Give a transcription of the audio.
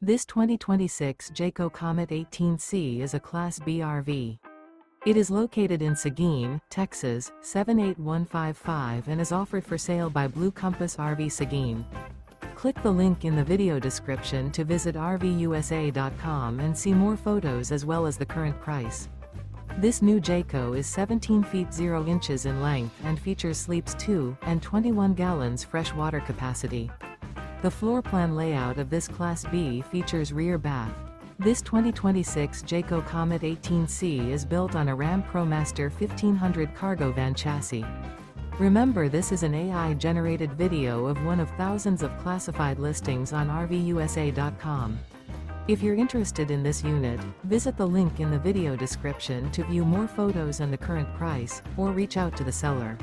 This 2026 Jayco Comet 18C is a Class B RV. It is located in Seguin, Texas, 78155 and is offered for sale by Blue Compass RV Seguin. Click the link in the video description to visit RVUSA.com and see more photos as well as the current price. This new Jayco is 17 feet 0 inches in length and features sleeps 2 and 21 gallons fresh water capacity. The floor plan layout of this Class B features rear bath. This 2026 Jayco Comet 18C is built on a RAM ProMaster 1500 cargo van chassis. Remember, this is an AI-generated video of one of thousands of classified listings on RVUSA.com. If you're interested in this unit, visit the link in the video description to view more photos and the current price, or reach out to the seller.